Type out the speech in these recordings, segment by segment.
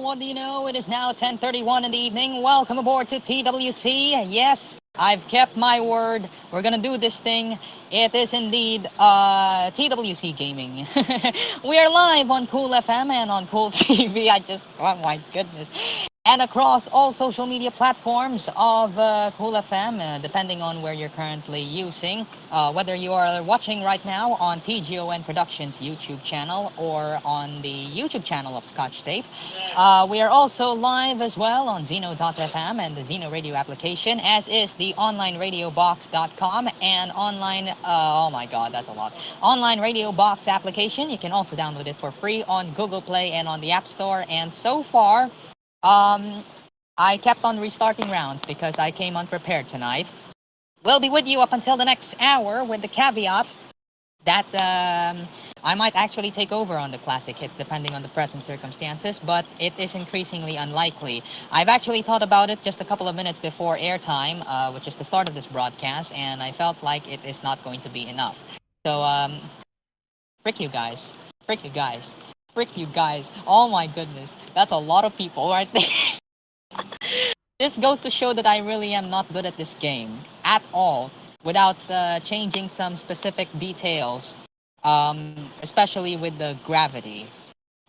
what do you know? It is now 10:31 in the evening. Welcome aboard to TWC. Yes, I've kept my word. We're gonna do this thing. It is indeed TWC Gaming. We are live on Cool FM and on Cool TV. Oh my goodness, and across all social media platforms of Cool FM, depending on where you're currently using. Whether you are watching right now on TGON Productions YouTube channel or on the YouTube channel of Scotch Tape. We are also live as well on Zeno.fm and the Zeno Radio application, as is the onlineradiobox.com and oh my god, that's a lot. Online Radio Box application. You can also download it for free on Google Play and on the App Store. And so far, um, I kept on restarting rounds because I came unprepared tonight. We'll be with you up until the next hour with the caveat that I might actually take over on the classic hits depending on the present circumstances, but it is increasingly unlikely. I've actually thought about it just a couple of minutes before airtime, which is the start of this broadcast, and I felt like it is not going to be enough. So, frick you guys. Frick you guys. Frick you guys. Oh my goodness. That's a lot of people right there. This goes to show that I really am not good at this game at all without changing some specific details, especially with the gravity.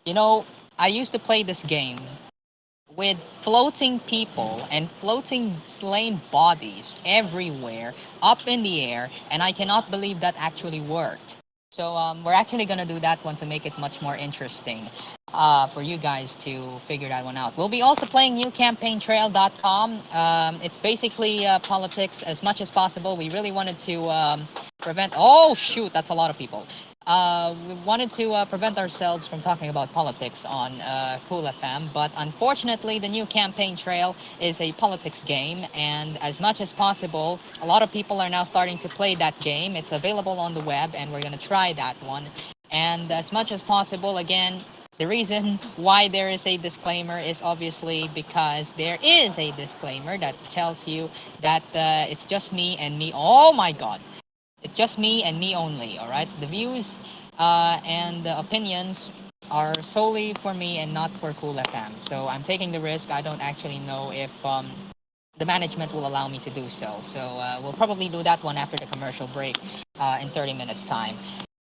You know, I used to play this game with floating people and floating slain bodies everywhere up in the air, and I cannot believe that actually worked. So we're actually going to do that one to make it much more interesting for you guys to figure that one out. We'll be also playing newcampaigntrail.com. It's basically politics as much as possible. We really wanted to prevent... Oh, shoot, that's a lot of people. We wanted to prevent ourselves from talking about politics on Cool FM, but unfortunately, the new campaign trail is a politics game, and as much as possible, a lot of people are now starting to play that game. It's available on the web, and we're going to try that one. And as much as possible, again, the reason why there is a disclaimer is obviously because there is a disclaimer that tells you that it's just me and me. Oh my god! It's just me and me only, all right? The views and the opinions are solely for me and not for Cool FM. So I'm taking the risk. I don't actually know if the management will allow me to do so. So we'll probably do that one after the commercial break in 30 minutes time.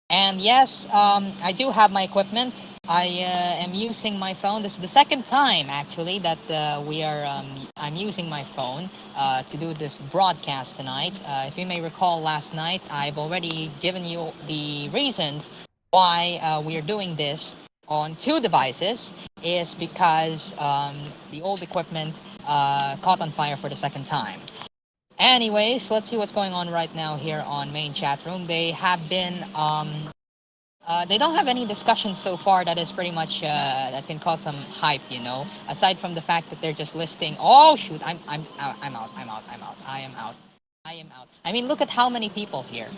And yes, I do have my equipment. I am using my phone. This is the second time actually that I'm using my phone to do this broadcast tonight. If you may recall, last night I've already given you the reasons why we are doing this on two devices. Is because the old equipment caught on fire for the second time. Anyways, let's see what's going on right now here on main chat room. They don't have any discussions so far that is pretty much that can cause some hype, you know. Aside from the fact that they're just listing. Oh shoot! I'm out. I'm out. I'm out. I'm out. I am out. I am out. I mean, look at how many people here.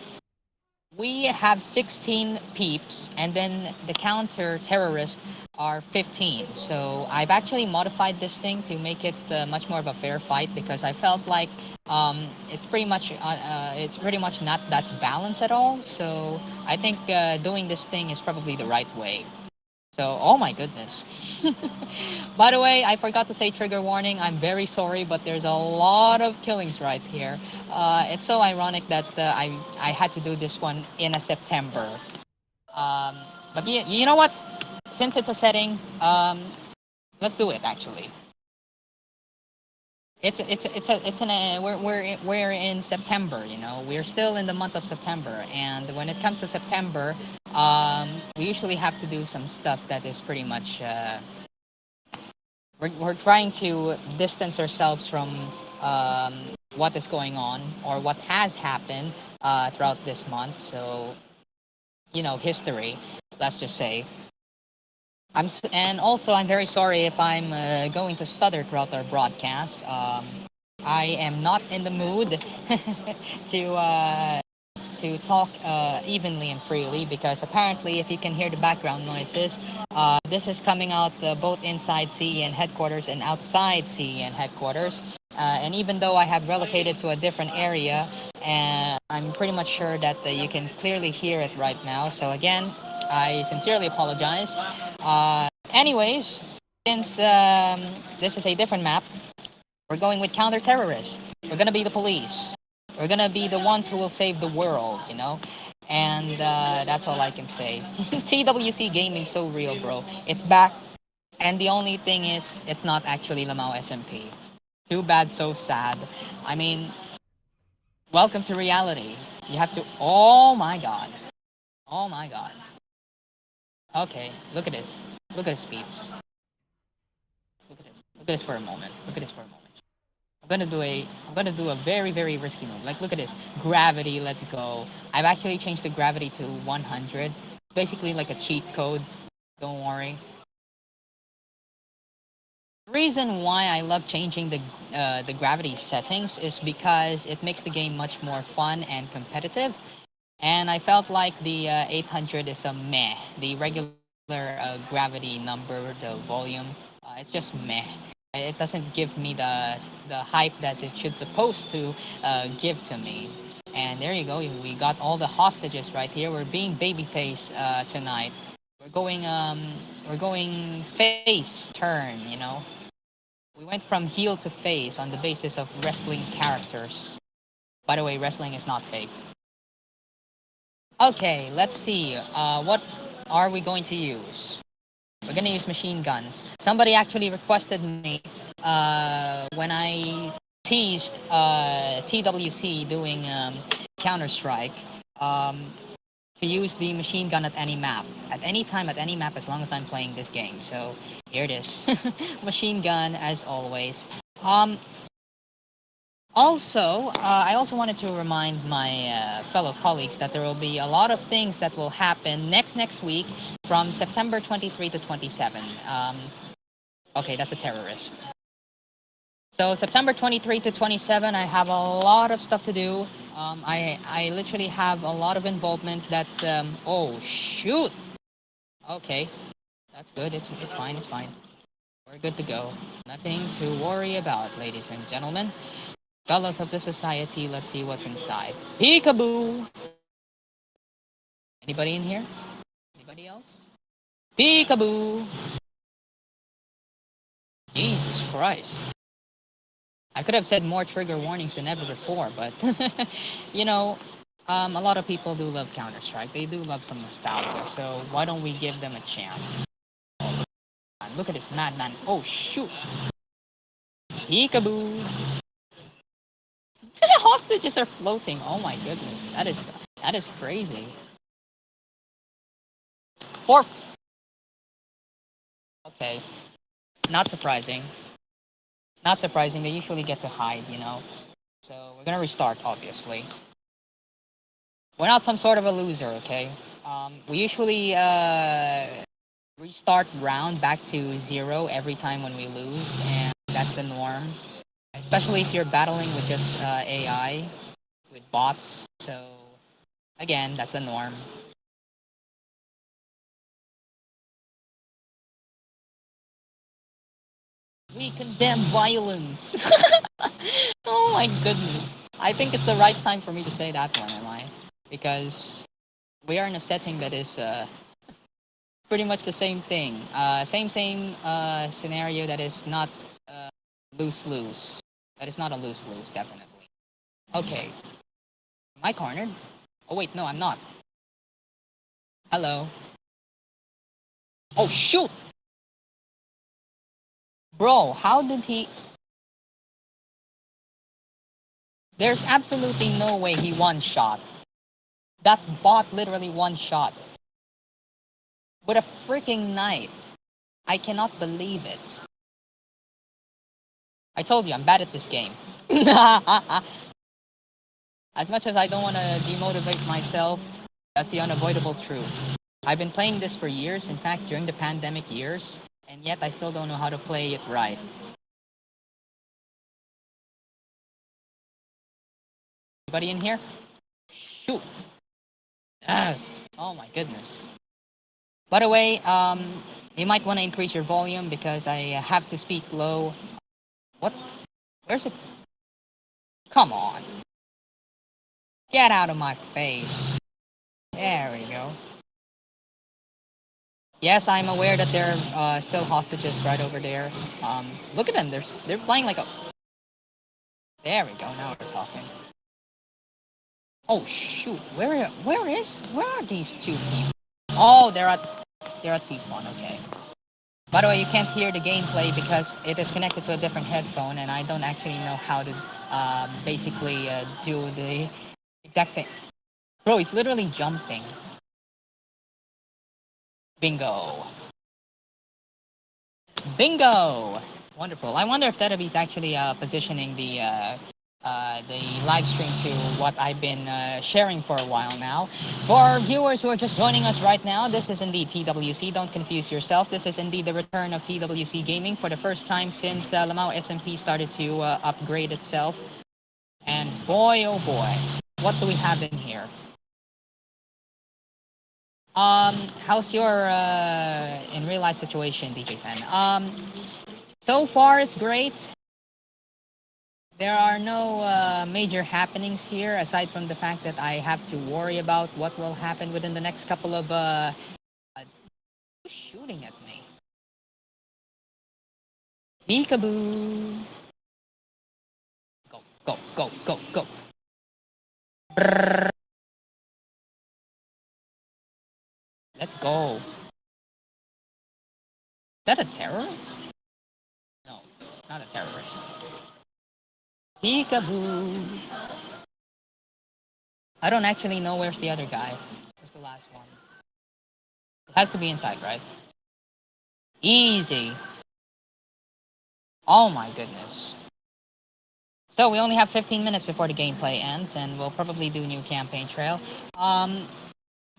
We have 16 peeps, and then the counter terrorists are 15. So I've actually modified this thing to make it much more of a fair fight because I felt like it's pretty much not that balanced at all. So I think doing this thing is probably the right way. So, oh my goodness. By the way, I forgot to say trigger warning. I'm very sorry, but there's a lot of killings right here. It's so ironic that I had to do this one in a September. But you know what? Since it's a setting, let's do it actually. We're in September, you know. We're still in the month of September, and when it comes to September, we usually have to do some stuff that is pretty much we're trying to distance ourselves from what is going on or what has happened throughout this month. So, you know, history, let's just say. And also, I'm very sorry if I'm going to stutter throughout our broadcast. I am not in the mood to talk evenly and freely because apparently, if you can hear the background noises, this is coming out both inside CEN headquarters and outside CEN headquarters. And even though I have relocated to a different area, and I'm pretty much sure that you can clearly hear it right now. So again, I sincerely apologize. Anyways, Since this is a different map, we're going with counter-terrorists. We're gonna be the police. We're gonna be the ones who will save the world, you know? And that's all I can say. TWC Gaming so real, bro. It's back. And the only thing is, it's not actually Lamau SMP. Too bad, so sad. I mean, welcome to reality. You have to. Oh my god. Oh my god. Okay, look at this. Look at this, peeps. Look at this. Look at this for a moment. Look at this for a moment. I'm gonna do a very very risky move. Like look at this. Gravity, let's go. I've actually changed the gravity to 100. Basically like a cheat code. Don't worry. The reason why I love changing the gravity settings is because it makes the game much more fun and competitive. And I felt like the 800 is a meh. The regular gravity number, the volume, it's just meh. It doesn't give me the hype that it should supposed to give to me. And there you go. We got all the hostages right here. We're being babyface tonight. We're going um we're going face turn. You know. We went from heel to face on the basis of wrestling characters. By the way, wrestling is not fake. Okay, let's see. What are we going to use? We're gonna use machine guns. Somebody actually requested me when I teased TWC doing Counter Strike um, to use the machine gun at any map, at any time, at any map, as long as I'm playing this game. So here it is, machine gun as always. Um, I also wanted to remind my fellow colleagues that there will be a lot of things that will happen next week from September 23 to 27. Okay, that's a terrorist. So September 23 to 27, I have a lot of stuff to do. I literally have a lot of involvement that. Oh shoot. Okay, that's good. It's fine. It's fine. We're good to go. Nothing to worry about, ladies and gentlemen. Fellows of the society, let's see what's inside. Peekaboo! Anybody in here? Anybody else? Peekaboo! Jesus Christ. I could have said more trigger warnings than ever before, but you know, a lot of people do love Counter Strike. They do love some nostalgia, so why don't we give them a chance? Look at this madman. Oh shoot! Peekaboo! The hostages are floating. Oh my goodness, that is crazy. Four. Okay, not surprising. Not surprising. They usually get to hide, you know. So we're gonna restart, obviously. We're not some sort of a loser, okay? We usually restart round back to zero every time when we lose, and that's the norm. Especially if you're battling with just AI, with bots. So again, that's the norm. We condemn violence. Oh my goodness. I think it's the right time for me to say that one, am I? Because we are in a setting that is pretty much the same thing. Same scenario that is not uh, lose lose. That is not a lose lose, definitely. Okay, am I cornered? Oh wait, no, I'm not. Hello. Oh shoot, bro. How did he? There's absolutely no way he one shot. That bot literally one shot with a freaking knife. I cannot believe it. I told you I'm bad at this game. As much as I don't want to demotivate myself, that's the unavoidable truth. I've been playing this for years, in fact, during the pandemic years, and yet I still don't know how to play it right. Anybody in here? Shoot! Ah, oh my goodness. By the way, you might want to increase your volume because I have to speak low. What? Where's it? Come on. Get out of my face. There we go. Yes, I'm aware that there are still hostages right over there. Look at them. They're playing like a. There we go. Now we're talking. Oh shoot! Where are these two people? Oh, they're at C spawn. Okay. By the way, you can't hear the gameplay because it is connected to a different headphone, and I don't actually know how to basically do the exact same. Bro, he's literally jumping. Bingo. Bingo! Wonderful. I wonder if Tetaby's actually positioning the live stream to what I've been sharing for a while now. For our viewers who are just joining us right now, this is indeed TWC. Don't confuse yourself. This is indeed the return of TWC Gaming for the first time since Lamau SMP started to upgrade itself. And boy, oh boy, what do we have in here? How's your in real life situation, DJ Sen? So far it's great. There are no major happenings here aside from the fact that I have to worry about what will happen within the next couple of who's shooting at me? Peekaboo. Go, go, go, go, go. Brrr. Let's go. Is that a terrorist? No, not a terrorist. Peekaboo. I don't actually know where's the other guy. Where's the last one? It has to be inside, right? Easy. Oh my goodness. So we only have 15 minutes before the gameplay ends, and we'll probably do new campaign trail.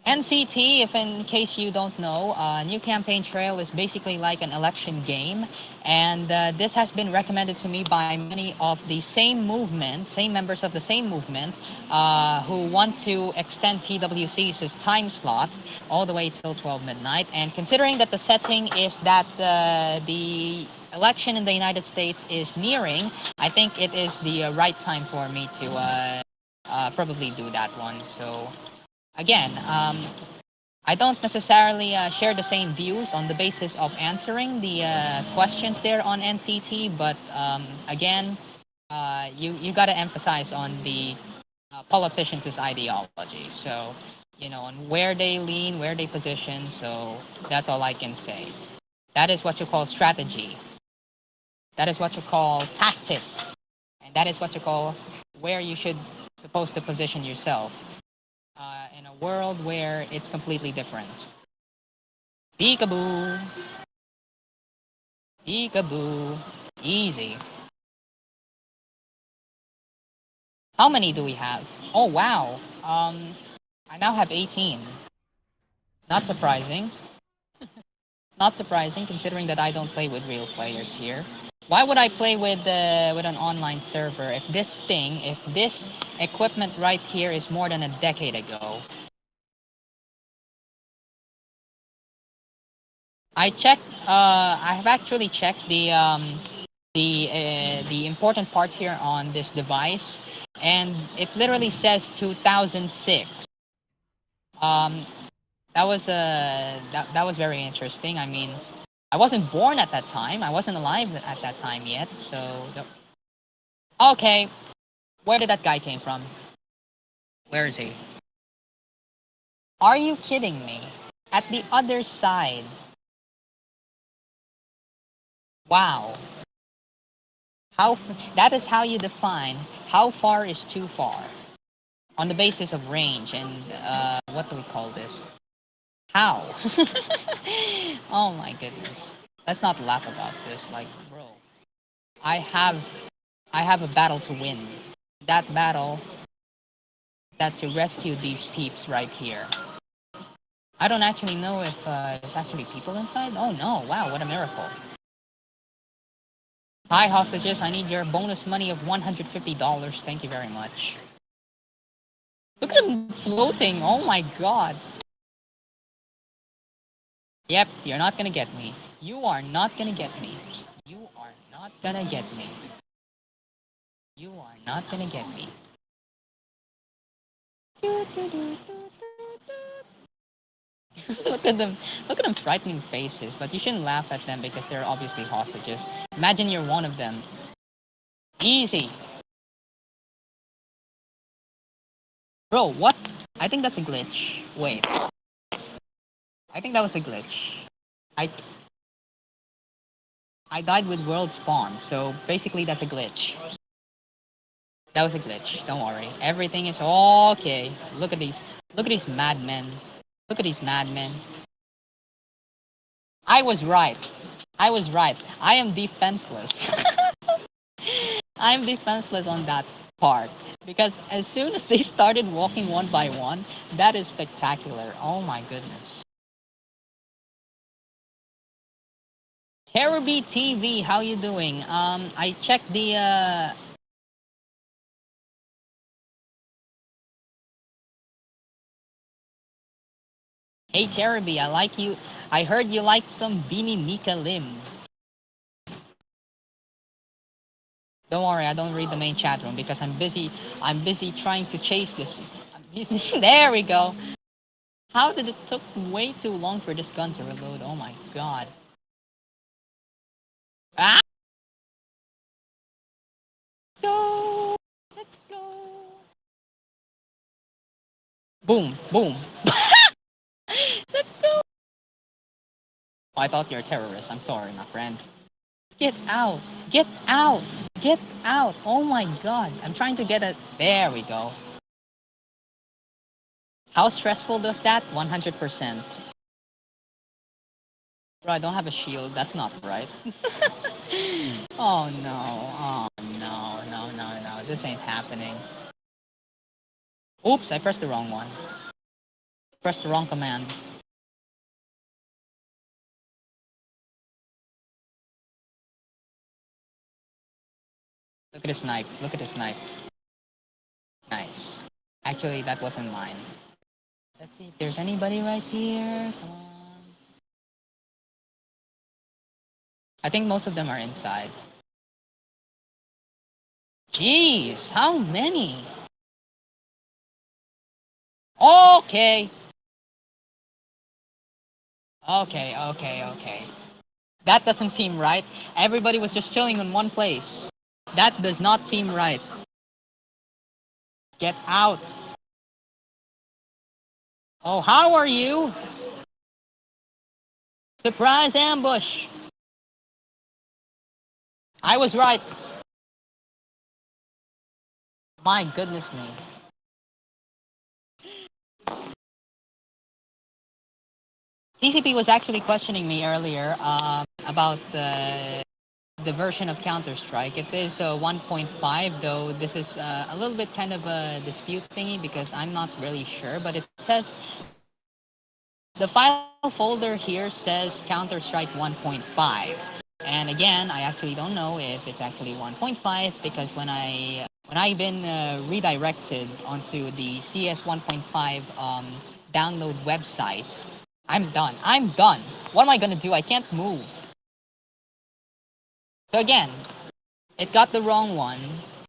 NCT, if in case you don't know, New Campaign Trail is basically like an election game, and this has been recommended to me by many of the same members of the same movement, who want to extend TWC's time slot all the way till 12 midnight. And considering that the setting is that the election in the United States is nearing, I think it is the right time for me to probably do that one. So again, I don't necessarily share the same views on the basis of answering the questions there on NCT, but again, you got to emphasize on the politicians' ideology. So, on where they lean, where they position. So that's all I can say. That is what you call strategy. That is what you call tactics, and that is what you call where you should supposed to position yourself in a world where it's completely different. Peekaboo, peekaboo, easy. How many do we have? Oh wow. I now have 18. Not surprising. Not surprising considering that I don't play with real players here. Why would I play with an online server if this equipment right here is more than a decade ago? I have actually checked the important parts here on this device, and it literally says 2006. Um, that was very interesting. I mean, I wasn't born at that time. I wasn't alive at that time yet. So, okay, where did that guy came from? Where is he? Are you kidding me? At the other side. Wow. How that is how you define how far is too far on the basis of range and what do we call this? How? Oh my goodness. Let's not laugh about this. Like, bro, I have I have a battle to win. That battle is that to rescue these peeps right here. I don't actually know if there's actually people inside. Oh no! Wow, what a miracle! Hi hostages, I need your bonus money of $150. Thank you very much. Look at him floating. Oh my god. Yep, you're not gonna get me. You are not gonna get me. You are not gonna get me. You are not gonna get me. Look at them. Look at them frightening faces. But you shouldn't laugh at them because they're obviously hostages. Imagine you're one of them. Easy. Bro, what? I think that's a glitch. Wait. I think that was a glitch. I I died with world spawn, so basically that's a glitch. That was a glitch. Don't worry. Everything is okay. Look at these. Look at these madmen. Look at these madmen. I was right. I was right. I am defenseless. I am defenseless on that part. Because as soon as they started walking one by one, that is spectacular. Oh my goodness. Terrorby TV, how you doing? I checked the Hey Terrorby, I like you. I heard you liked some Beanie Mika Lim. Don't worry, I don't read the main chat room because I'm busy trying to chase this. There we go. How did it took way too long for this gun to reload? Oh my god. Ah! Go! Let's go! Boom! Boom! Let's go! Oh, I thought you're a terrorist. I'm sorry, my friend. Get out! Get out! Get out! Oh my god. I'm trying to get it. There we go. How stressful does that? 100%. Bro, I don't have a shield. That's not right. Oh no. Oh no. No, no, no. This ain't happening. Oops, I pressed the wrong one. Pressed the wrong command. Look at the snipe. Look at the snipe. Nice. Actually, that wasn't mine. Let's see if there's anybody right here. Come on. I think most of them are inside. Jeez, how many? Okay. Okay, okay, okay. That doesn't seem right. Everybody was just chilling in one place. That does not seem right. Get out. Oh, how are you? Surprise ambush. I was right. My goodness me. TCP was actually questioning me earlier about the version of Counter Strike. It is 1.5, though this is a little bit kind of a dispute thingy because I'm not really sure. But it says the file folder here says Counter Strike 1.5. And again, I actually don't know if it's actually 1.5 because when I've been redirected onto the CS 1.5 download website, I'm done. I'm done. What am I gonna do? I can't move. So again, it got the wrong one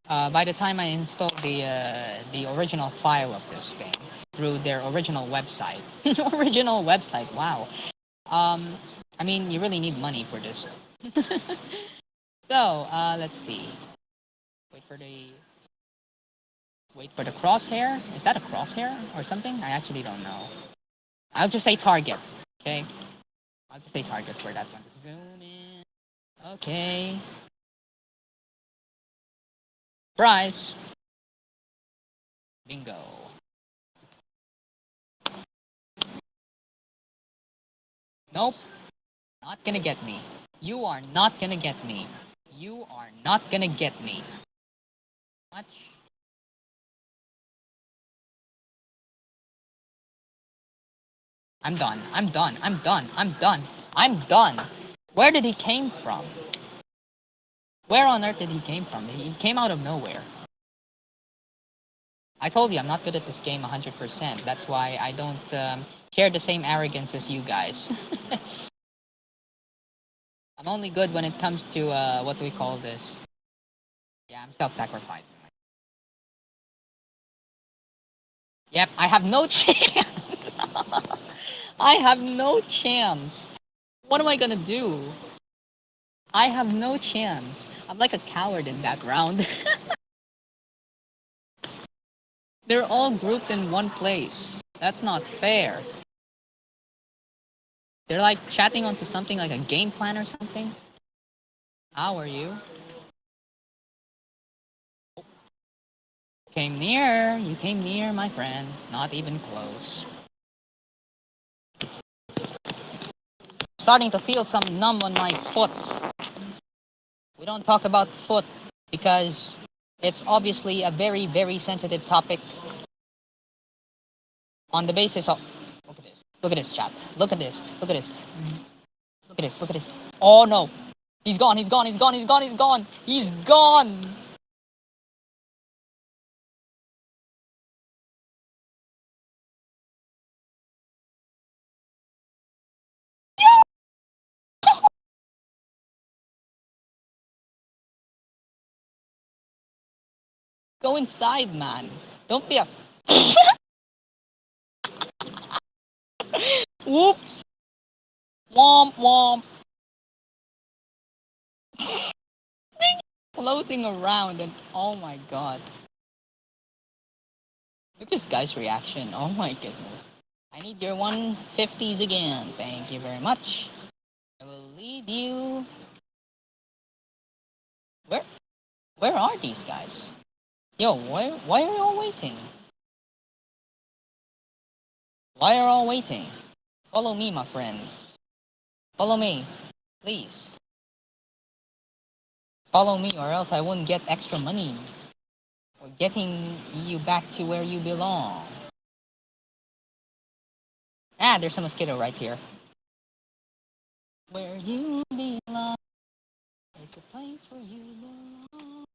by the time I installed the original file of this thing through their original website. Original website. Wow. Um, I mean, you really need money for this. So let's see. Wait for the wait for the crosshair. Is that a crosshair or something? I actually don't know. I'll just say target. Okay. I'll just say target for that one. Zoom in. Okay. Prize. Bingo. Nope. Not gonna get me. You are not gonna get me. You are not gonna get me. Much. I'm done. I'm done. I'm done. I'm done. I'm done. Where did he came from? Where on earth did he came from? He came out of nowhere. I told you I'm not good at this game 100%. That's why I don't share the same arrogance as you guys. I'm only good when it comes to what do we call this? Yeah, I'm self-sacrificing. Yep, I have no chance. I have no chance. What am I gonna do? I have no chance. I'm like a coward in that round. They're all grouped in one place. That's not fair. They're like chatting onto something like a game plan or something. How are you? Came near. You came near, my friend. Not even close. Starting to feel some numb on my foot. We don't talk about foot because it's obviously a very, very sensitive topic on the basis of. Look at this. Look at this, chat. Look at this. Look at this. Look at this. Look at this. Oh no. He's gone. He's gone. He's gone. He's gone. He's gone. He's gone. Go inside, man. Don't be a. Whoops. Womp womp. Floating around and oh my god. Look at this guy's reaction. Oh my goodness. I need your 150s again. Thank you very much. I will lead you. Where where are these guys? Yo, why are you all waiting? Why are all waiting? Follow me, my friends. Follow me. Please. Follow me or else I won't get extra money. Or getting you back to where you belong. Ah, there's a mosquito right here. Where you belong. It's a place where you belong.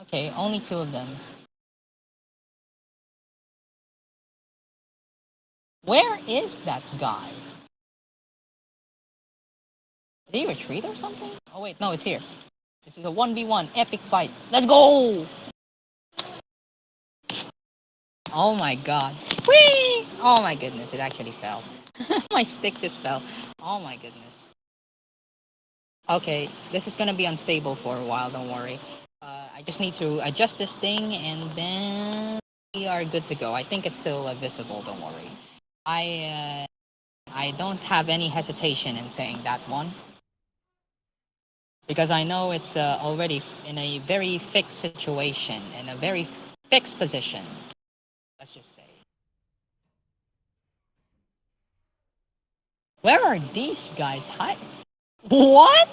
Okay, only two of them. Where is that guy? Did he retreat or something? Oh wait, no, it's here. This is a 1v1 epic fight. Let's go! Oh my god. Whee! Oh my goodness, it actually fell. My stick just fell. Oh my goodness. Okay, this is gonna be unstable for a while, don't worry. I just need to adjust this thing and then we are good to go. I think it's still visible, don't worry. I don't have any hesitation in saying that one. Because I know it's already in a very fixed situation, in a very fixed position. Let's just say. Where are these guys hiding? What?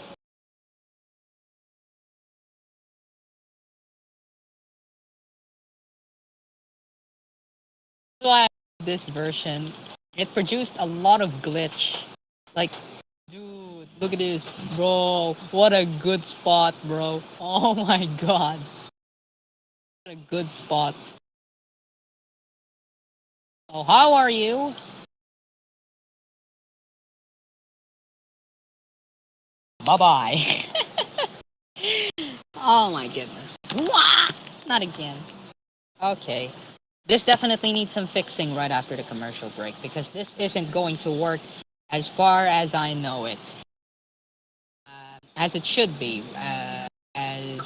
Why this version? It produced a lot of glitch. Like, dude, look at this, bro. What a good spot, bro. Oh my god, what a good spot. Oh, how are you? Bye bye. Oh my goodness. Wah! Not again. Okay. This definitely needs some fixing right after the commercial break because this isn't going to work as far as I know it. As it should be, as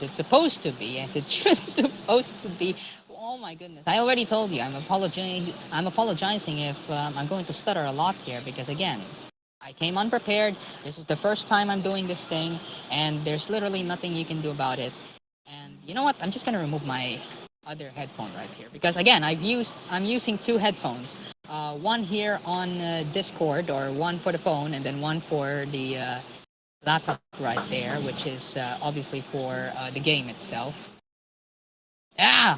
it's supposed to be, as it should supposed to be. Oh my goodness! I already told you I'm apologizing if I'm going to stutter a lot here because again, I came unprepared. This is the first time I'm doing this thing, and there's literally nothing you can do about it. And you know what? I'm just gonna remove my other headphone right here because again, I'm using two headphones. One here on Discord or one for the phone and then one for the laptop right there, which is obviously for the game itself. Ah!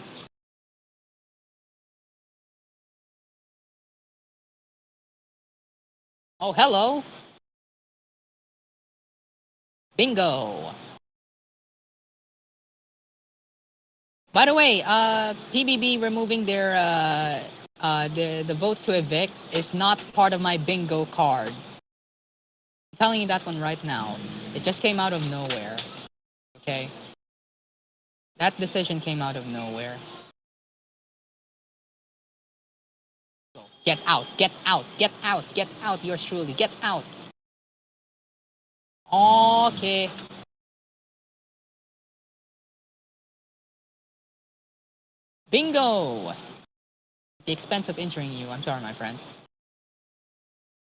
Oh, hello! Bingo! By the way, PBB removing their the vote to evict is not part of my bingo card. I'm telling you that one right now. It just came out of nowhere. Okay? That decision came out of nowhere. Get out, get out, get out, get out, yours truly, get out. Okay. Bingo! At the expense of injuring you, I'm sorry, my friend.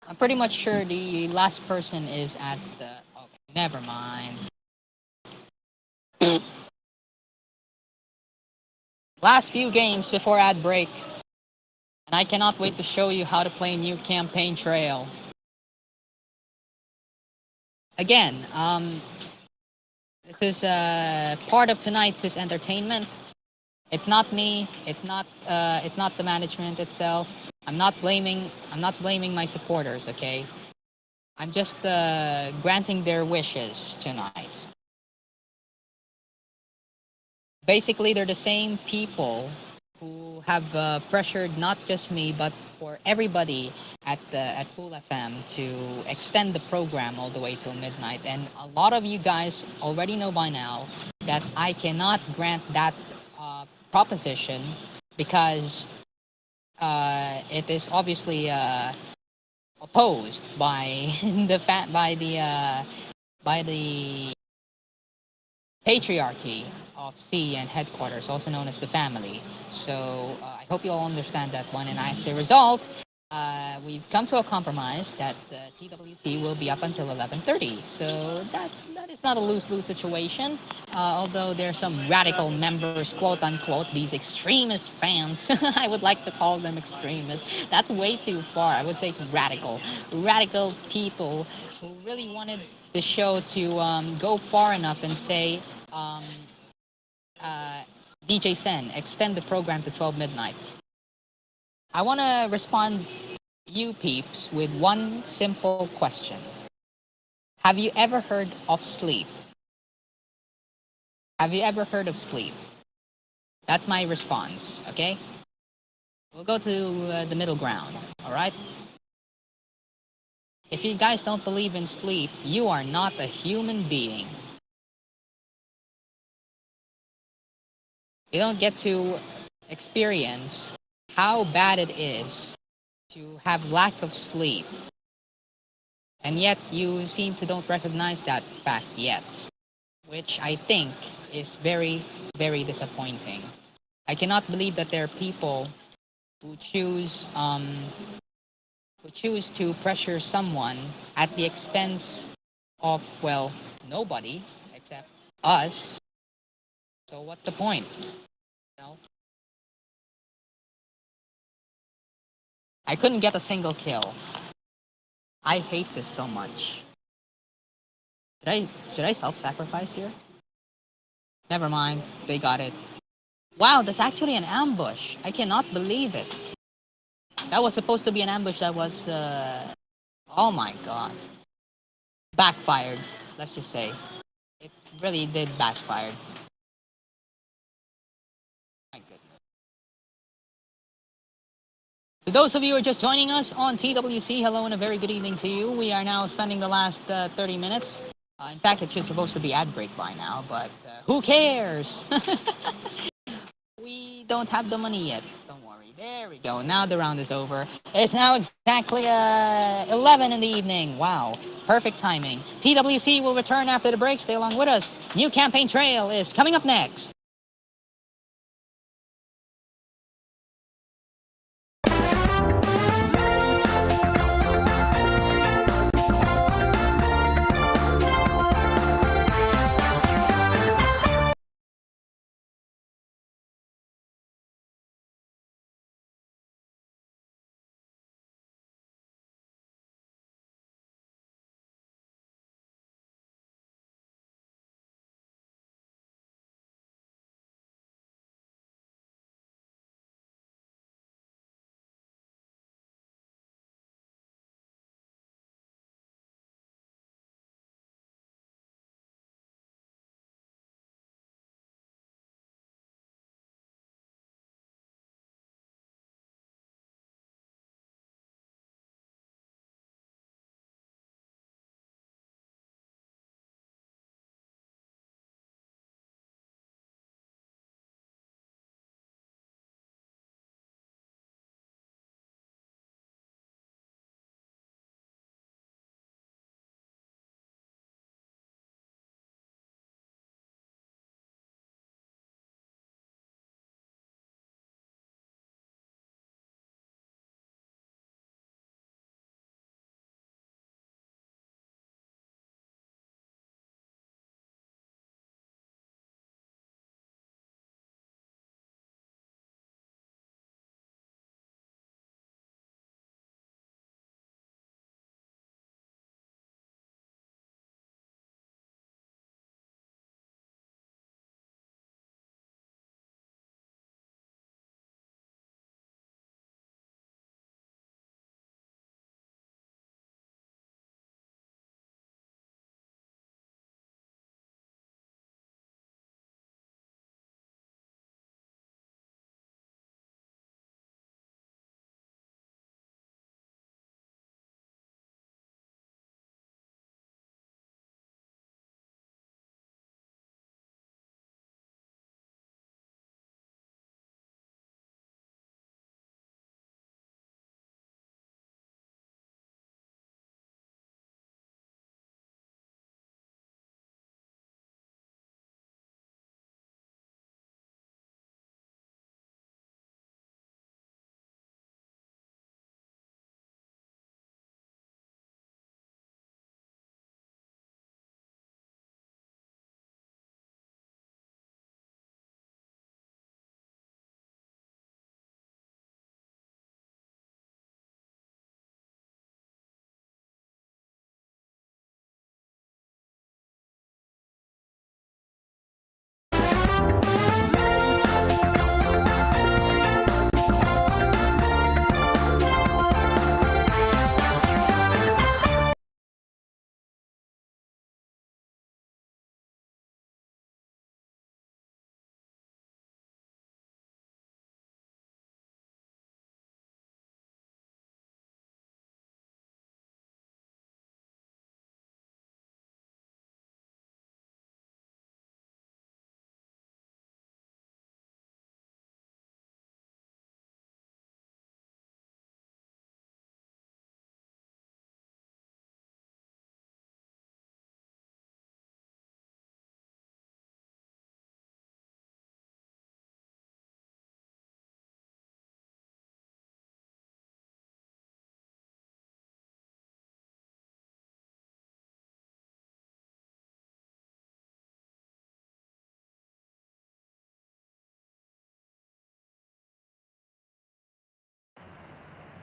I'm pretty much sure the last person is at the... Okay, never mind. Last few games before ad break. And I cannot wait to show you how to play new campaign trail. Again, this is part of tonight's is entertainment. It's not me. It's not the management itself. I'm not blaming. I'm not blaming my supporters. Okay. I'm just granting their wishes tonight. Basically, they're the same people who have pressured not just me but for everybody at Pool FM to extend the program all the way till midnight. And a lot of you guys already know by now that I cannot grant that proposition because it is obviously opposed by by the patriarchy of CEN headquarters, also known as the family. So I hope you all understand that one. And as a result, we've come to a compromise that TWC will be up until 11:30. So that is not a lose-lose situation. Although there are some radical members, quote unquote, these extremist fans. I would like to call them extremists. That's way too far. I would say radical people who really wanted the show to go far enough and say, um, DJ Sen, extend the program to 12 midnight. I want to respond you peeps with one simple question. Have you ever heard of sleep? Have you ever heard of sleep? That's my response, okay? We'll go to the middle ground, all right? If you guys don't believe in sleep, you are not a human being. You don't get to experience how bad it is to have lack of sleep. And yet you seem to don't recognize that fact yet, which I think is very, very disappointing. I cannot believe that there are people who choose to pressure someone at the expense of, well, nobody except us. So what's the point? You know? I couldn't get a single kill. I hate this so much. Should I self-sacrifice here? Never mind. They got it. Wow, that's actually an ambush. I cannot believe it. That was supposed to be an ambush that was oh my god. Backfired, let's just say. It really did backfire. My goodness. To those of you who are just joining us on TWC, hello and a very good evening to you. We are now spending the last 30 minutes. In fact, it should supposed to be ad break by now, but who cares? We don't have the money yet. Don't worry. There we go. Now the round is over. It's now exactly 11 in the evening. Wow. Perfect timing. TWC will return after the break. Stay along with us. New campaign trail is coming up next.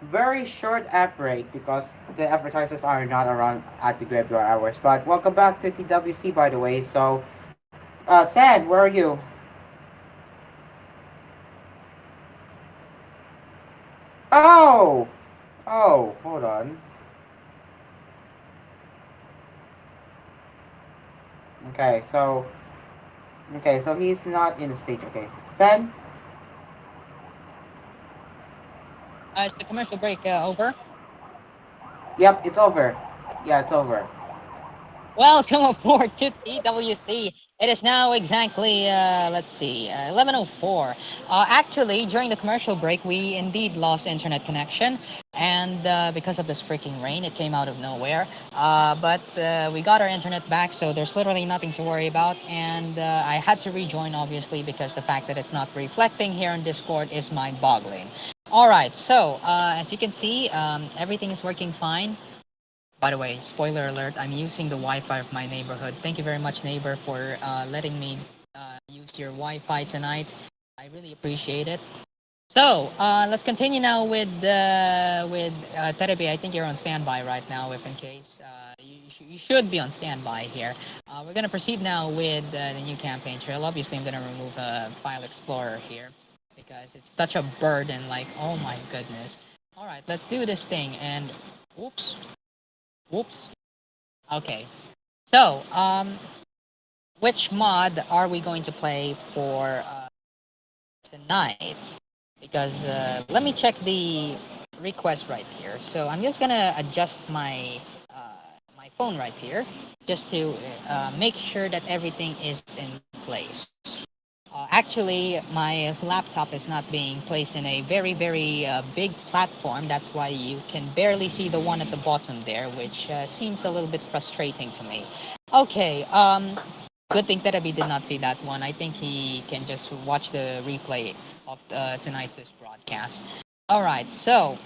Very short ad break because the advertisers are not around at the graveyard hours. But welcome back to TWC, by the way. So, San, where are you? Oh, oh, hold on. Okay, so he's not in the stage. Okay, San. Is the commercial break over? Yep, it's over. Yeah, it's over. Welcome aboard to TWC. It is now exactly, let's see, 11:04. Actually, during the commercial break, we indeed lost internet connection, and because of this freaking rain, it came out of nowhere. But we got our internet back, so there's literally nothing to worry about. And I had to rejoin, obviously, because the fact that it's not reflecting here on Discord is mind-boggling. All right, so as you can see, everything is working fine. By the way, spoiler alert, I'm using the Wi-Fi of my neighborhood. Thank you very much, neighbor, for letting me use your Wi-Fi tonight. I really appreciate it. So, let's continue now with Terebe. I think you're on standby right now, if in case. You should be on standby here. We're going to proceed now with the new campaign trail. Obviously, I'm going to remove a file explorer here because it's such a burden. Like, oh my goodness. All right, let's do this thing. And, whoops, whoops. Okay. So, which mod are we going to play for tonight? Because let me check the request right here. So I'm just gonna adjust my phone right here, just to make sure that everything is in place. Actually, my laptop is not being placed in a very big platform. That's why you can barely see the one at the bottom there, which seems a little bit frustrating to me. Okay, good thing that Terabi did not see that one. I think he can just watch the replay of tonight's broadcast. All right, so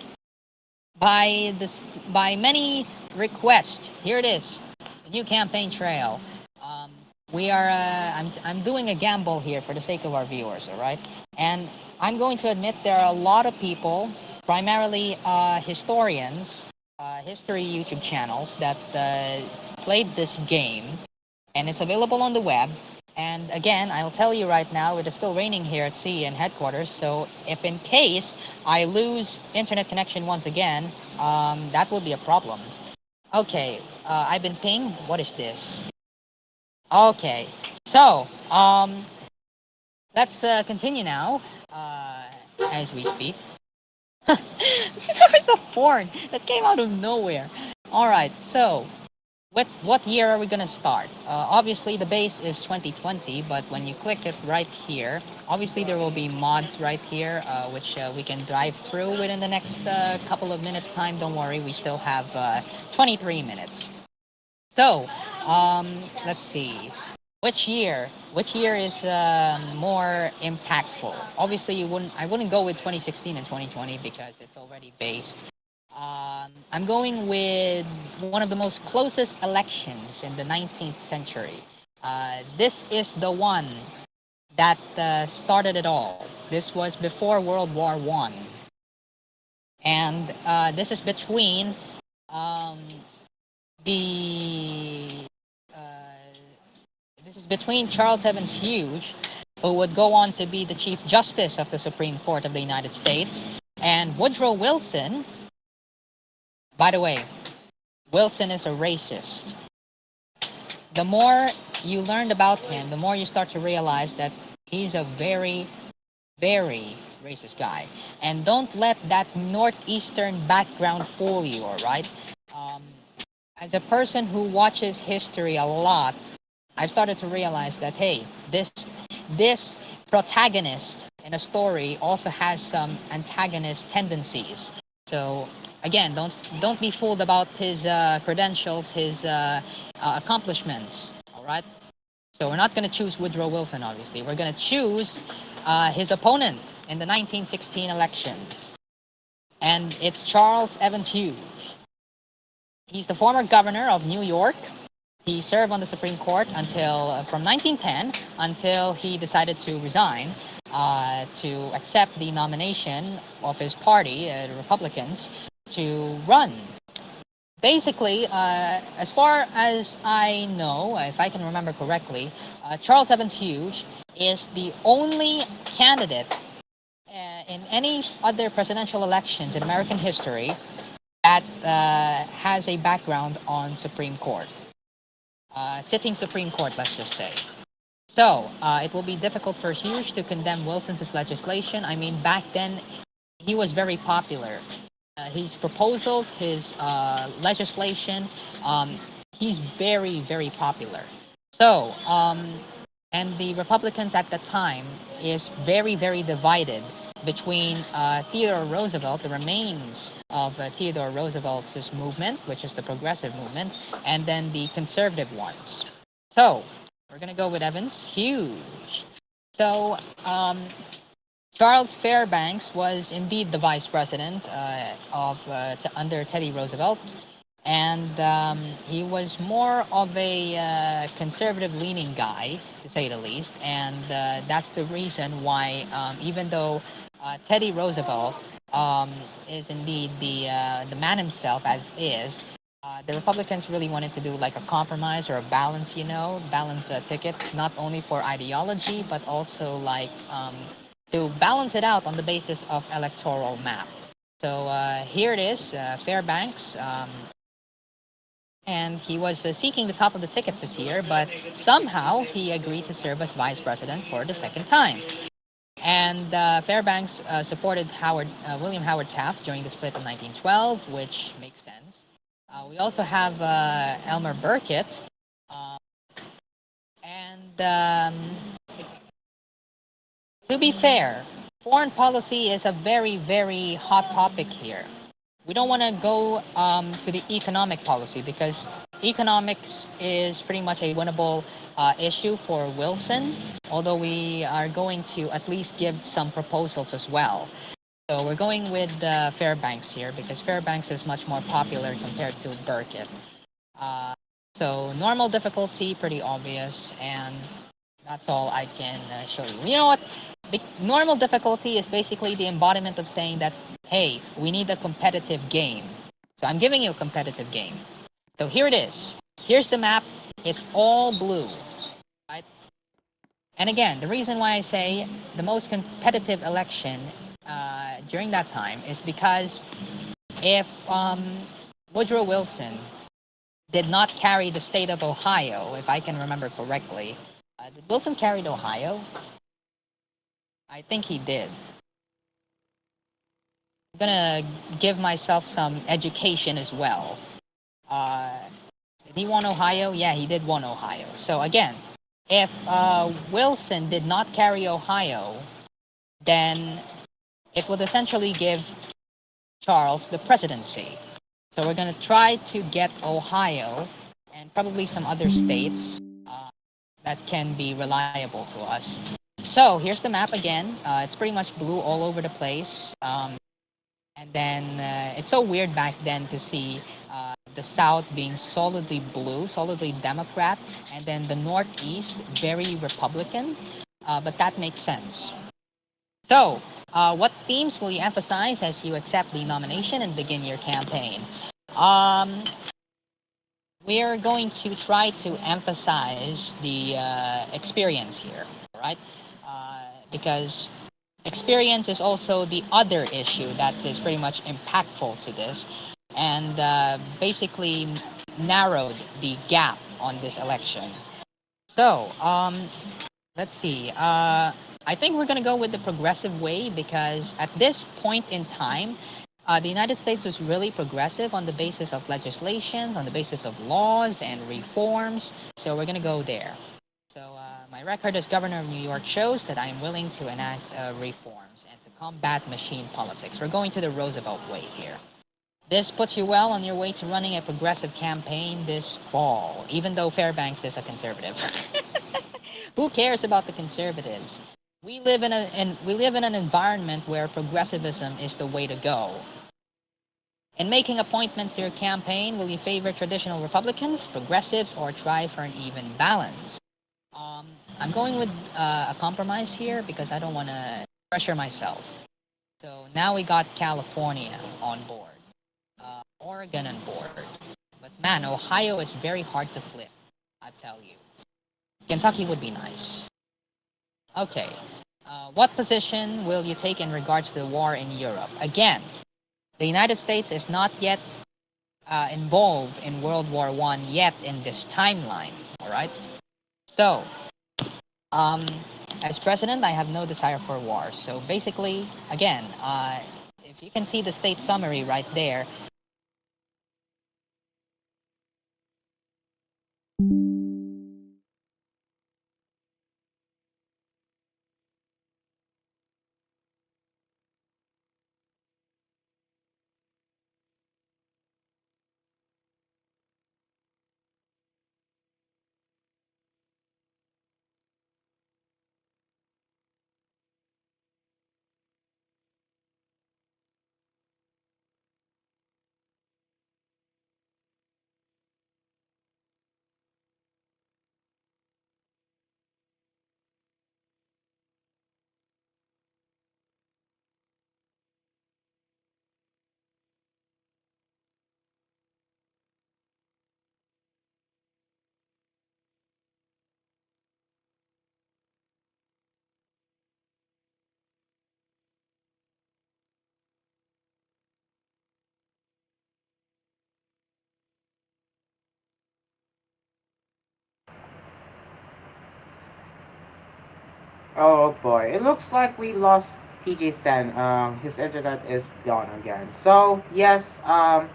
by many requests, here it is, the new campaign trail. Um, we are I'm doing a gamble here for the sake of our viewers, all right? And I'm going to admit there are a lot of people, primarily historians, history YouTube channels that played this game, and it's available on the web. And again, I'll tell you right now, it is still raining here at CEN headquarters. So if in case I lose internet connection once again, that will be a problem. Okay, I've been pinged. What is this? Okay, so let's continue now as we speak. There's a horn that came out of nowhere. All right, so what year are we gonna start? Obviously, the base is 2020, but when you click it right here, obviously there will be mods right here, which we can drive through within the next couple of minutes time. Don't worry, we still have 23 minutes. So, let's see. Which year? Which year is more impactful? Obviously, I wouldn't go with 2016 and 2020 because it's already based. I'm going with one of the most closest elections in the 19th century. This is the one that started it all. This was before World War One, and this is between um, the this is between Charles Evans Hughes, who would go on to be the Chief Justice of the Supreme Court of the United States, and Woodrow Wilson. By the way, Wilson is a racist. The more you learned about him, the more you start to realize that he's a very racist guy. And don't let that northeastern background fool you, all right? Um, as a person who watches history a lot, I've started to realize that hey, this protagonist in a story also has some antagonist tendencies. So again, don't be fooled about his credentials, his accomplishments. All right. So we're not going to choose Woodrow Wilson. Obviously, we're going to choose his opponent in the 1916 elections, and it's Charles Evans Hughes. He's the former governor of New York. He served on the Supreme Court until from 1910 until he decided to resign. to accept the nomination of his party, the Republicans, to run. Basically, as far as I know, if I can remember correctly, Charles Evans Hughes is the only candidate in any other presidential elections in American history that has a background on Supreme Court, sitting Supreme Court, let's just say. So it will be difficult for Hughes to condemn Wilson's legislation. I mean, back then he was very popular. His proposals, his legislation, um, he's very, very popular. So, and the Republicans at the time is very, very divided between Theodore Roosevelt, the remains of Theodore Roosevelt's movement, which is the progressive movement, and then the conservative ones. So, we're going to go with Evans. Huge. So, Charles Fairbanks was indeed the vice president under Teddy Roosevelt, and he was more of a conservative-leaning guy, to say the least, and that's the reason why, even though Teddy Roosevelt um, is indeed the man himself as is, the Republicans really wanted to do like a compromise or a balance, balance a ticket, not only for ideology but also like to balance it out on the basis of electoral map. So here it is, Fairbanks. And he was seeking the top of the ticket this year, but somehow he agreed to serve as vice president for the second time. And Fairbanks supported William Howard Taft during the split of 1912, which makes sense. We also have Elmer Burkitt, uh, and to be fair, foreign policy is a very, very hot topic here. We don't want to go to the economic policy because economics is pretty much a winnable issue for Wilson, although we are going to at least give some proposals as well. So we're going with Fairbanks here because Fairbanks is much more popular compared to Burkitt. Uh, so normal difficulty, pretty obvious, and that's all I can show you. You know what? Normal difficulty is basically the embodiment of saying that, hey, we need a competitive game. So I'm giving you a competitive game. So here it is. Here's the map. It's all blue, right? And again, the reason why I say the most competitive election during that time is because if Woodrow Wilson did not carry the state of Ohio, if I can remember correctly, did Wilson carry Ohio? I think he did. I'm gonna give myself some education as well. Uh, did he won Ohio? Yeah, he did won Ohio. So again, if Wilson did not carry Ohio, then it would essentially give Charles the presidency. So we're gonna try to get Ohio and probably some other states that can be reliable to us. So here's the map again. It's pretty much blue all over the place. And then it's so weird back then to see the South being solidly blue, solidly Democrat, and then the Northeast very Republican. But that makes sense. So, what themes will you emphasize as you accept the nomination and begin your campaign? Um, we're going to try to emphasize the experience here, right? Because experience is also the other issue that is pretty much impactful to this and basically narrowed the gap on this election. So, let's see. I think we're going to go with the progressive way because at this point in time, the United States was really progressive on the basis of legislation, on the basis of laws and reforms. So we're going to go there. So my record as governor of New York shows that I am willing to enact reforms and to combat machine politics. We're going to the Roosevelt way here. This puts you well on your way to running a progressive campaign this fall, even though Fairbanks is a conservative. Who cares about the conservatives? We live in an environment where progressivism is the way to go. In making appointments to your campaign, will you favor traditional Republicans, progressives, or try for an even balance? I'm going with a compromise here because I don't want to pressure myself. So now we got California on board, Oregon on board. But man, Ohio is very hard to flip, I tell you. Kentucky would be nice. Okay. What position will you take in regards to the war in Europe? Again, the United States is not yet involved in World War One yet in this timeline. All right. So, um, as president, I have no desire for war. So basically, again, if you can see the state summary right there. Oh boy, it looks like we lost TJ Sen. His internet is gone again. So yes, I'm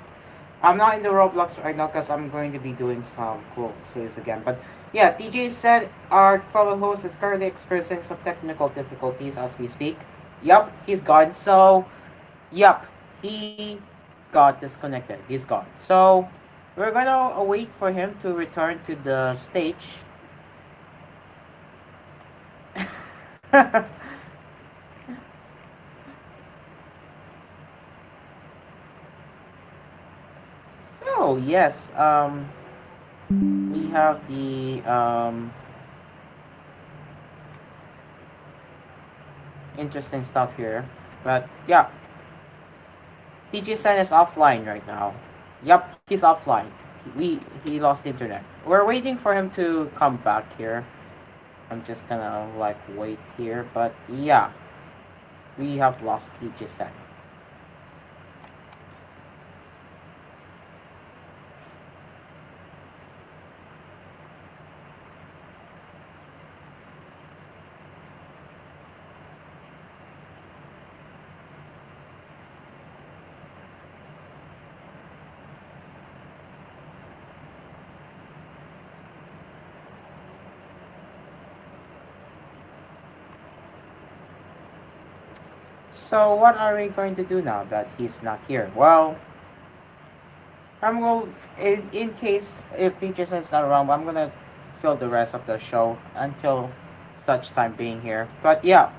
not in the Roblox right now because I'm going to be doing some cool series again. But yeah, TJ said our fellow host is currently experiencing some technical difficulties as we speak. Yup, he's gone. So yup, he got disconnected. He's gone. So we're gonna wait for him to return to the stage. So yes, we have the interesting stuff here. But yeah, TJ Sen is offline right now. Yup, he's offline. He lost internet. We're waiting for him to come back here. I'm just gonna like wait here, but yeah, we have lost TJ Sen. So what are we going to do now that he's not here? Well, I'm going in case if TJ Sen's not around, I'm gonna fill the rest of the show until such time being here. But yeah,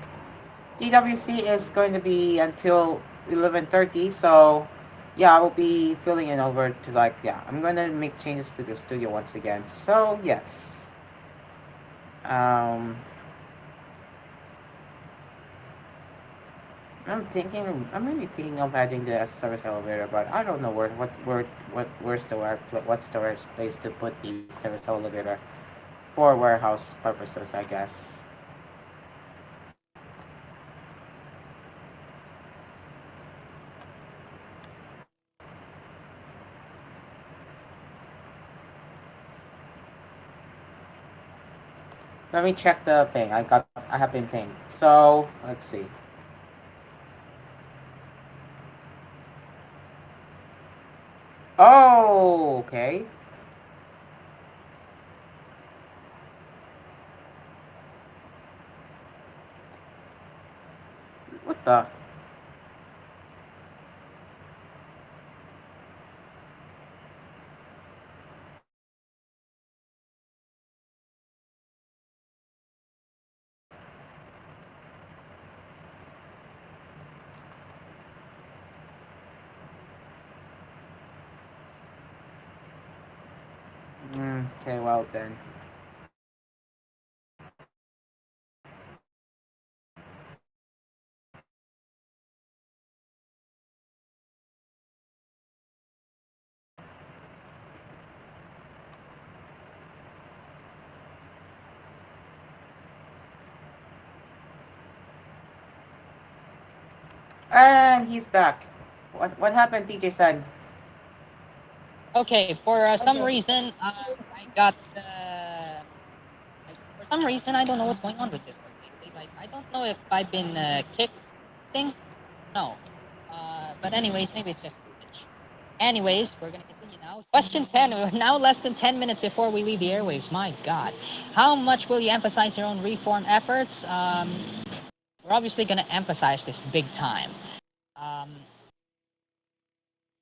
TWC is going to be until 11:30, so yeah, I will be filling in over to like yeah, I'm gonna make changes to the studio once again. So yes, um, I'm really thinking of adding the service elevator, but I don't know where's the what's the worst place to put the service elevator for warehouse purposes, I guess. Let me check the ping. I have been pinged. So let's see. Oh, okay. What the? Okay, well then. He's back. What happened, TJ San? Okay, for some reason, I got like for some reason I don't know what's going on with Discord lately. Like I don't know if I've been kicked or something. No. But anyways, maybe it's just a glitch. Anyways, we're gonna continue now. Question 10. We're now less than 10 minutes before we leave the airwaves. My God, how much will you emphasize your own reform efforts? We're obviously gonna emphasize this big time. Um,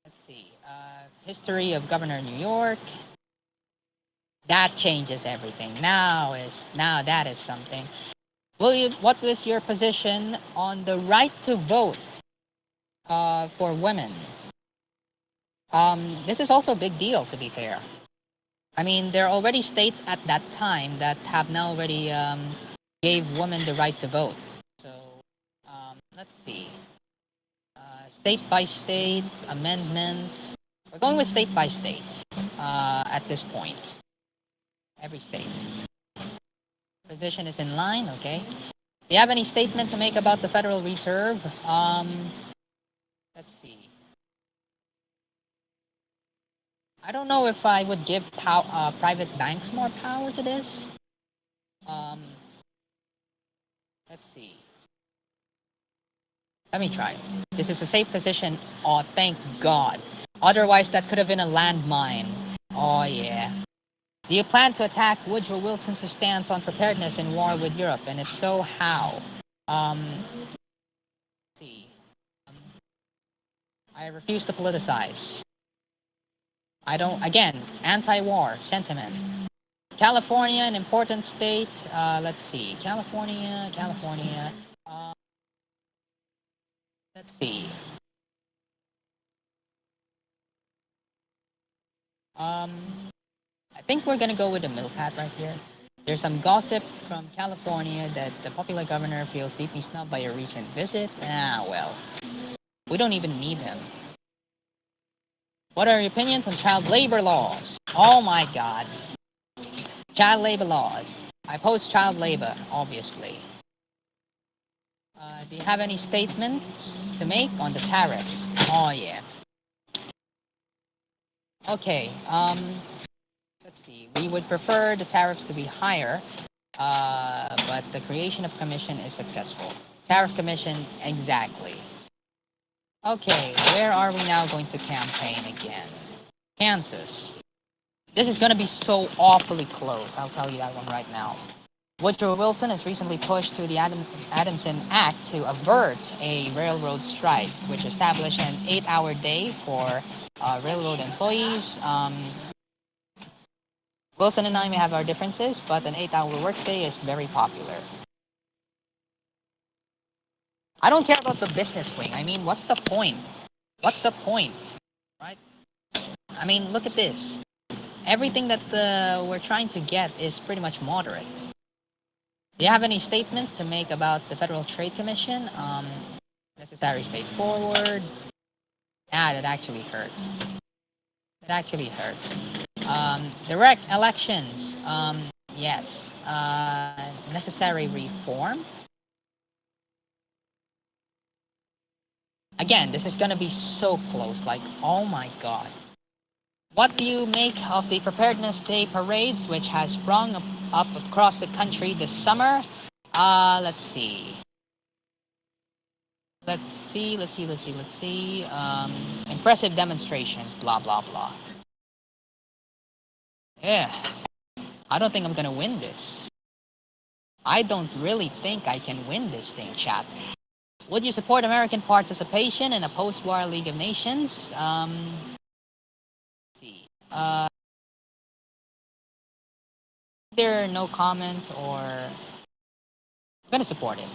let's see. History of Governor New York. That changes everything. Now that is something. Will you? What was your position on the right to vote for women? This is also a big deal, to be fair. I mean, there are already states at that time that have now already gave women the right to vote. So let's see. State by state amendment. We're going with state by state at this point. Every state. Position is in line. Okay. Do you have any statement to make about the Federal Reserve? Let's see. I don't know if I would give private banks more power to this. Um, let's see. Let me try. This is a safe position. Oh, thank God. Otherwise, that could have been a landmine. Oh, yeah. Do you plan to attack Woodrow Wilson's stance on preparedness in war with Europe? And if so, how? Let's see. Um, I refuse to politicize. I don't, again, anti war sentiment. California, an important state. Let's see. California. Uh, let's see. Um, I think we're gonna go with the middle path right here. There's some gossip from California that the popular governor feels deeply snubbed by a recent visit. Ah, well, we don't even need him. What are your opinions on child labor laws? Oh my God, child labor laws. I oppose child labor, obviously. Do you have any statements to make on the tariff? Oh yeah. Okay. Let's see. We would prefer the tariffs to be higher, but the creation of commission is successful. Tariff commission, exactly. Okay, where are we now going to campaign again? Kansas. This is going to be so awfully close. I'll tell you that one right now. Woodrow Wilson has recently pushed through the Adamson Act to avert a railroad strike, which established an 8-hour day for railroad employees. Wilson and I may have our differences, but an 8-hour workday is very popular. I don't care about the business wing. I mean, what's the point? What's the point? Right? I mean, look at this. Everything that we're trying to get is pretty much moderate. Do you have any statements to make about the Federal Trade Commission? Necessary straightforward. Ah, that actually hurts. That actually hurts. Direct elections. Yes. Necessary reform. Again, this is gonna be so close. Like, oh my God. What do you make of the Preparedness Day parades, which has sprung up across the country this summer? Let's see. Let's see. Impressive demonstrations, blah, blah, blah. Yeah, I don't think I'm gonna win this. I don't really think I can win this thing, chat. Would you support American participation in a post-war League of Nations? Let's see. Either no comment or I'm gonna support it.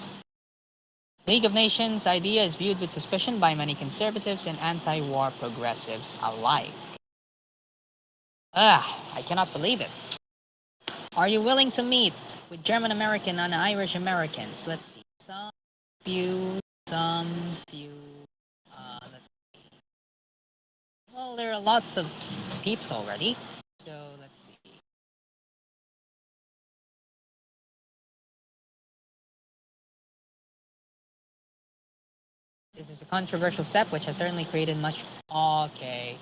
League of Nations idea is viewed with suspicion by many conservatives and anti-war progressives alike. I cannot believe it. Are you willing to meet with German American and Irish Americans? Let's see. Few, some few. Let's see. Well, there are lots of peeps already. So let's see. is a controversial step which has certainly created much. Okay,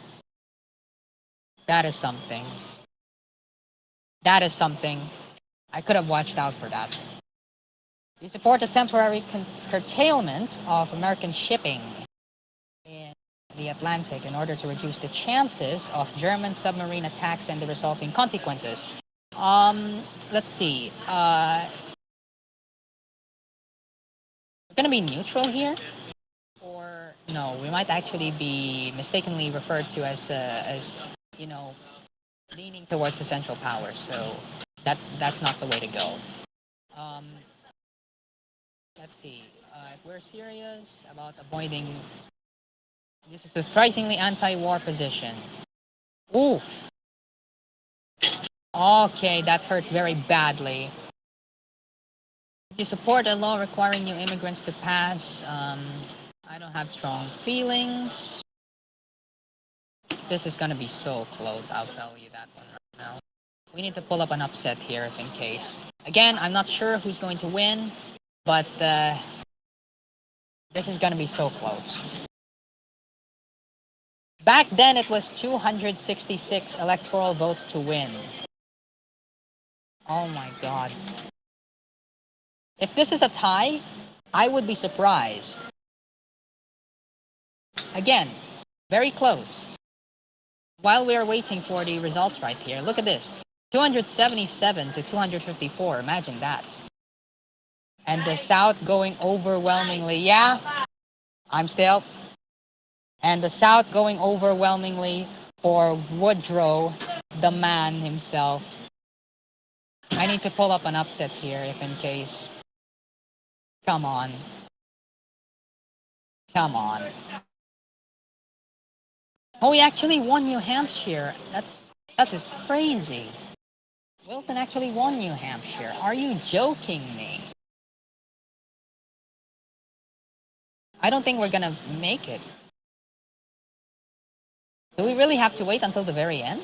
that is something. That is something. I could have watched out for that. You support the temporary curtailment of American shipping in the Atlantic in order to reduce the chances of German submarine attacks and the resulting consequences. Let's see. We're gonna be neutral here, or no? We might actually be mistakenly referred to as you know leaning towards the Central Powers. So that's not the way to go. Um, let's see. If we're serious about avoiding, this is a surprisingly anti-war position. Oof. Okay, that hurt very badly. You support a law requiring new immigrants to pass. I don't have strong feelings. This is gonna be so close. I'll tell you that one right now. We need to pull up an upset here, if in case. Again, I'm not sure who's going to win, but this is gonna be so close. Back then, it was 266 electoral votes to win. Oh my god. If this is a tie, I would be surprised. Again, very close. While we are waiting for the results right here, look at this. 277 to 254, imagine that. And the South going overwhelmingly, yeah, I'm still. And the South going overwhelmingly for Woodrow, the man himself. I need to pull up an upset here if in case. Come on. Come on. Oh, he actually won New Hampshire. That is crazy. Wilson actually won New Hampshire. Are you joking me? I don't think we're gonna make it. Do we really have to wait until the very end?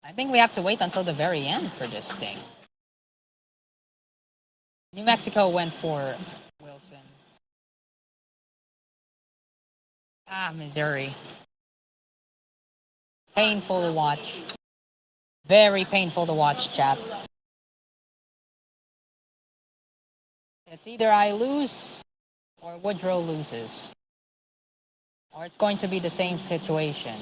I think we have to wait until the very end for this thing. New Mexico went for Wilson. Ah, Missouri. Painful to watch. Very painful to watch, chap. It's either I lose or Woodrow loses. Or it's going to be the same situation.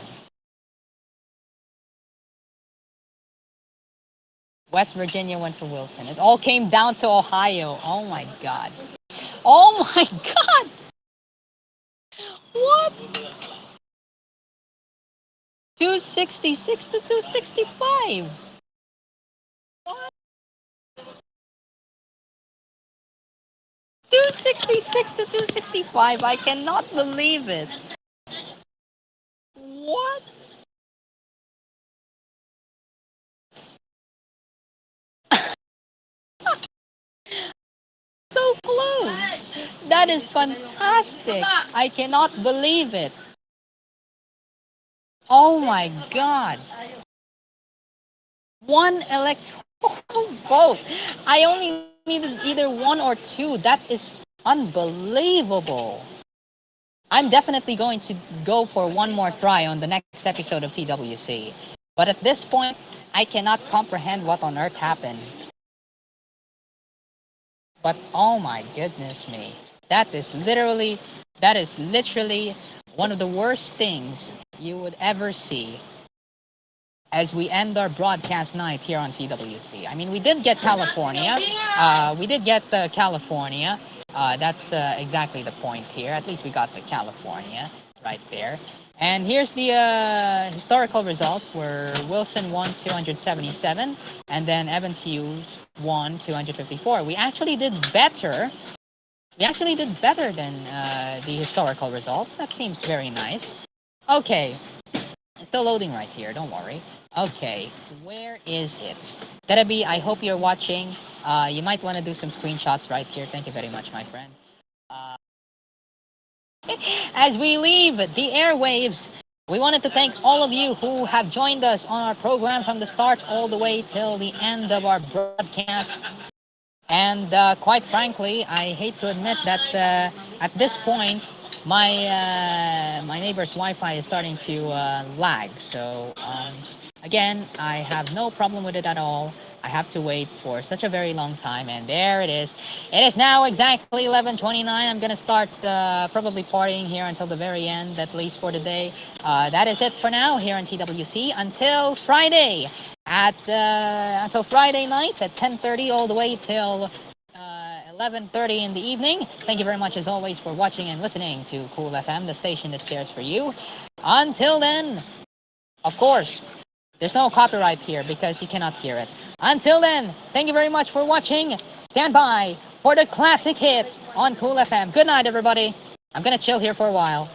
West Virginia went for Wilson. It all came down to Ohio. Oh my god. Oh my god! What? 266 to 265. What? 266 to 265. I cannot believe it. What? So close. That is fantastic. I cannot believe it. Oh my god. One electoral vote. I only needed either one or two. That is unbelievable. I'm definitely going to go for one more try on the next episode of TWC. But at this point, I cannot comprehend what on earth happened. But oh my goodness me. That is literally one of the worst things you would ever see as we end our broadcast night here on TWC. I mean, we did get California. We did get the California. That's exactly the point here. At least we got the California right there. And here's the historical results where Wilson won 277 and then Evans Hughes won 254. We actually did better. We actually did better than the historical results. That seems very nice. Okay, it's still loading right here, don't worry. Okay, where is it? Terebi, I hope you're watching. You might want to do some screenshots right here. Thank you very much, my friend. Uh, as we leave the airwaves, we wanted to thank all of you who have joined us on our program from the start all the way till the end of our broadcast. And quite frankly, I hate to admit that at this point, my neighbor's Wi-Fi is starting to lag. So again, I have no problem with it at all. I have to wait for such a very long time, and there it is. It is now exactly 11:29. I'm gonna start probably partying here until the very end, at least for the day. That is it for now here on TWC until Friday until Friday night at 10:30 all the way till 11:30 in the evening. Thank you very much as always for watching and listening to Cool FM, the station that cares for you. Until then, of course, there's no copyright here because you cannot hear it. Until then, thank you very much for watching. Stand by for the classic hits on Cool FM. Good night, everybody. I'm gonna chill here for a while.